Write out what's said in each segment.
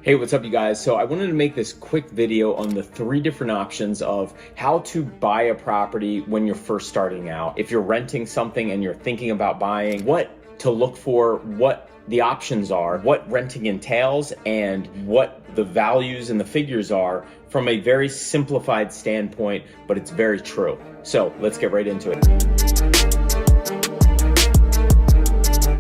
Hey, what's up you guys? So I wanted to make this quick video on the 3 different options of how to buy a property when you're first starting out. If you're renting something and you're thinking about buying, what to look for, what the options are, what renting entails, and what the values and the figures are from a very simplified standpoint, but it's very true. So let's get right into it.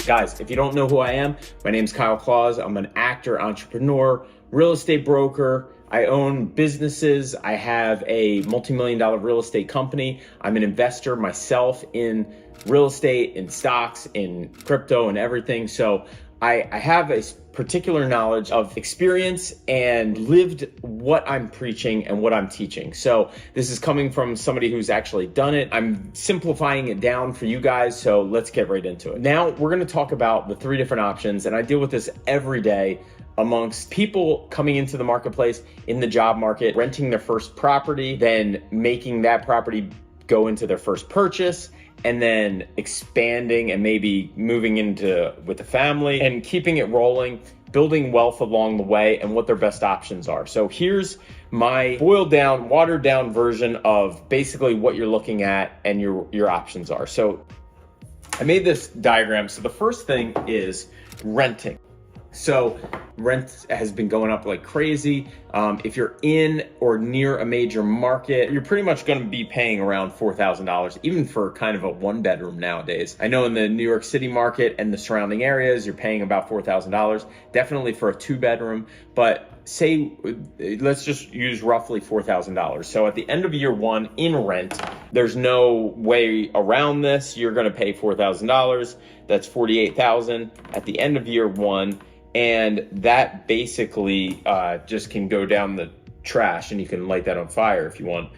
Guys, if you don't know who I am, my name's Kyle Claus. I'm an actor, entrepreneur, real estate broker. I own businesses. I have a multi-million-dollar real estate company. I'm an investor myself in real estate, in stocks, in crypto, and everything. So I have a particular knowledge of experience and lived what I'm preaching and what I'm teaching. So this is coming from somebody who's actually done it. I'm simplifying it down for you guys. So let's get right into it. Now we're going to talk about the 3 different options. And I deal with this every day amongst people coming into the marketplace, in the job market, renting their first property, then making that property go into their first purchase, and then expanding and maybe moving into with the family and keeping it rolling, building wealth along the way, and what their best options are. So here's my boiled down, watered down version of basically what you're looking at and your options are. So I made this diagram. So the first thing is renting. So rent has been going up like crazy. If you're in or near a major market, you're pretty much going to be paying around $4,000, even for kind of a 1-bedroom nowadays. I know in the New York City market and the surrounding areas, you're paying about $4,000, definitely for a 2-bedroom, but say, let's just use roughly $4,000. So at the end of year 1 in rent, there's no way around this. You're going to pay $4,000. That's $48,000 at the end of year 1. And that basically just can go down the trash, and you can light that on fire if you want,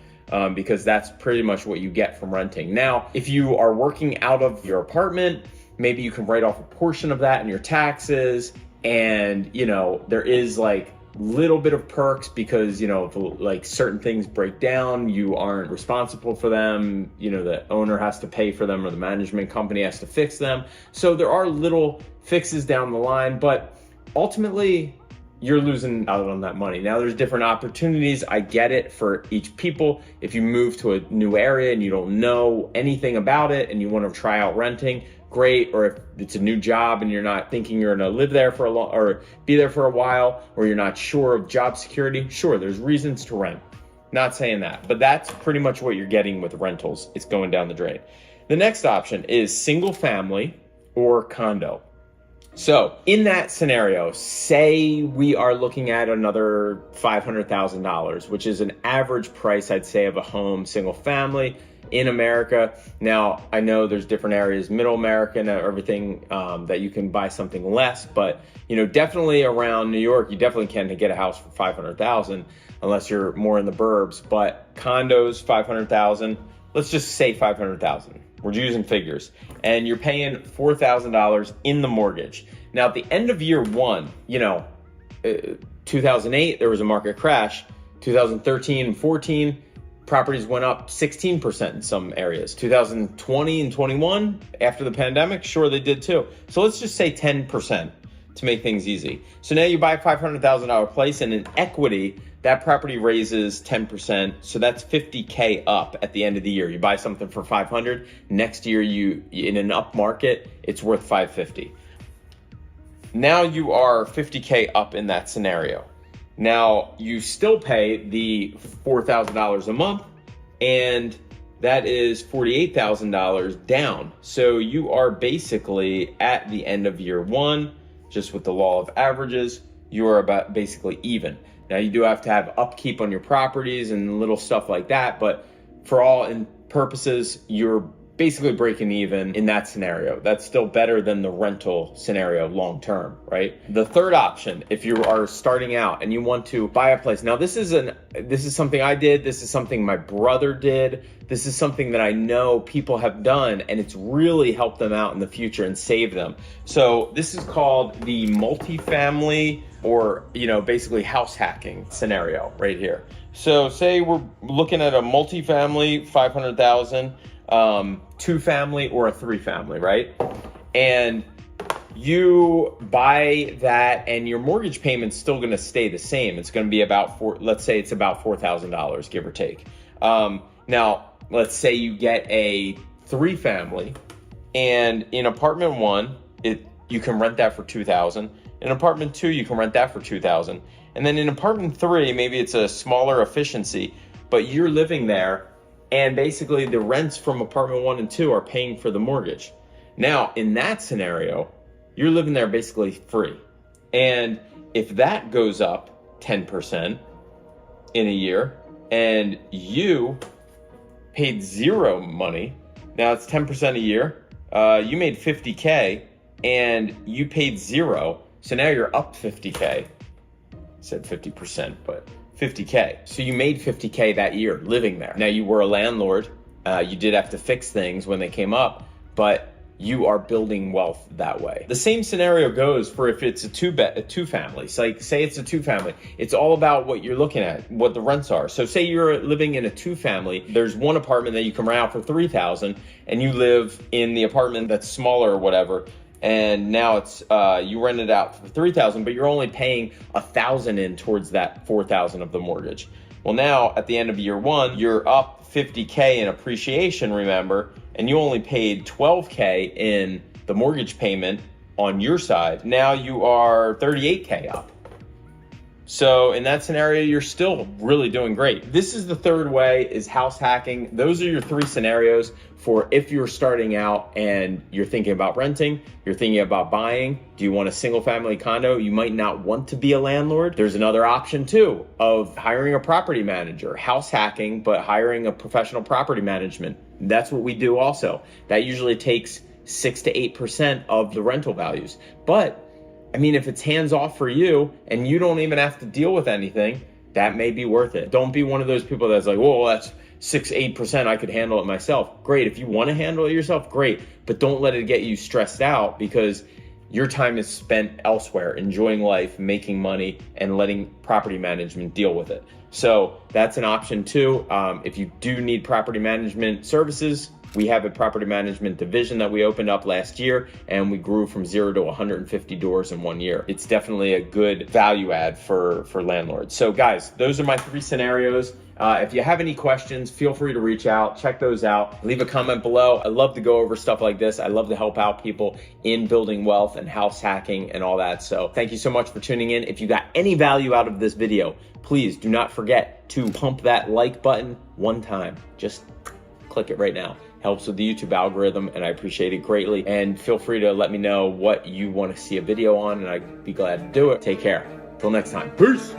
because that's pretty much what you get from renting. Now, if you are working out of your apartment, maybe you can write off a portion of that in your taxes. And, you know, there is like little bit of perks because, you know, if like certain things break down, you aren't responsible for them. You know, the owner has to pay for them or the management company has to fix them. So there are little fixes down the line, but ultimately, you're losing out on that money. Now, there's different opportunities. I get it for each people. If you move to a new area and you don't know anything about it and you want to try out renting, great. Or if it's a new job and you're not thinking you're going to live there for a long or be there for a while, or you're not sure of job security, sure, there's reasons to rent. Not saying that, but that's pretty much what you're getting with rentals. It's going down the drain. The next option is single family or condo. So in that scenario, say we are looking at another $500,000, which is an average price, I'd say, of a home, single family in America. Now, I know there's different areas, middle America and everything, that you can buy something less, but you know, definitely around New York, you definitely can get a house for $500,000 unless you're more in the burbs. But condos, $500,000, let's just say $500,000. We're using figures, and you're paying $4,000 in the mortgage. Now, at the end of year 1, you know, 2008, there was a market crash. 2013 and 14, properties went up 16% in some areas. 2020 and 21, after the pandemic, sure, they did too. So let's just say 10% to make things easy. So now you buy a $500,000 place, and in equity, that property raises 10%. So that's $50K up at the end of the year. You buy something for $500. Next year, you in an up market, it's worth $550. Now you are $50K up in that scenario. Now you still pay the $4,000 a month, and that is $48,000 down. So you are basically at the end of year 1, just with the law of averages, you are about basically even. Now, you do have to have upkeep on your properties and little stuff like that, but for all purposes, you're basically breaking even in that scenario. That's still better than the rental scenario long term, right? The third option, if you are starting out and you want to buy a place. Now, this is something I did. This is something my brother did. This is something that I know people have done, and it's really helped them out in the future and saved them. So this is called the multifamily, or, you know, basically house hacking scenario right here. So say we're looking at a multifamily, 500,000, 2-family or a 3-family, right? And you buy that and your mortgage payment's still going to stay the same. It's going to be about let's say it's about $4,000, give or take. Now, let's say you get a 3-family, and in apartment 1, you can rent that for $2,000. In apartment 2, you can rent that for $2,000. And then in apartment 3, maybe it's a smaller efficiency, but you're living there, and basically the rents from apartment 1 and 2 are paying for the mortgage. Now, in that scenario, you're living there basically free. And if that goes up 10% in a year and you paid zero money, now it's 10% a year, you made 50K and you paid zero, so now you're up 50K. I said 50%, but 50K. So you made 50K that year living there. Now you were a landlord, you did have to fix things when they came up, but you are building wealth that way. The same scenario goes for if it's a two family. So like, say it's a 2-family. It's all about what you're looking at, what the rents are. So say you're living in a 2-family, there's one apartment that you can rent out for $3,000 and you live in the apartment that's smaller or whatever. And now it's, you rent it out for $3,000, but you're only paying $1,000 in towards that $4,000 of the mortgage. Well, now at the end of year 1, you're up 50K in appreciation, remember, and you only paid 12K in the mortgage payment on your side. Now you are 38K up. So in that scenario, you're still really doing great. This is the third way, is house hacking. Those are your 3 scenarios for if you're starting out and you're thinking about renting, you're thinking about buying. Do you want a single family condo? You might not want to be a landlord. There's another option too of hiring a property manager, house hacking, but hiring a professional property management. That's what we do also. That usually takes 6 to 8% of the rental values. But I mean, if it's hands off for you and you don't even have to deal with anything, that may be worth it. Don't be one of those people that's like, whoa, that's 6, 8%, I could handle it myself. Great, if you want to handle it yourself, great, but don't let it get you stressed out, because your time is spent elsewhere, enjoying life, making money, and letting property management deal with it. So that's an option too. If you do need property management services, we have a property management division that we opened up last year, and we grew from 0 to 150 doors in 1 year. It's definitely a good value add for landlords. So guys, those are my 3 scenarios. If you have any questions, feel free to reach out, check those out, leave a comment below. I love to go over stuff like this. I love to help out people in building wealth and house hacking and all that. So thank you so much for tuning in. If you got any value out of this video, please do not forget to pump that like button one time. Just click it right now. Helps with the YouTube algorithm, and I appreciate it greatly. And feel free to let me know what you want to see a video on, and I'd be glad to do it. Take care. Till next time. Peace.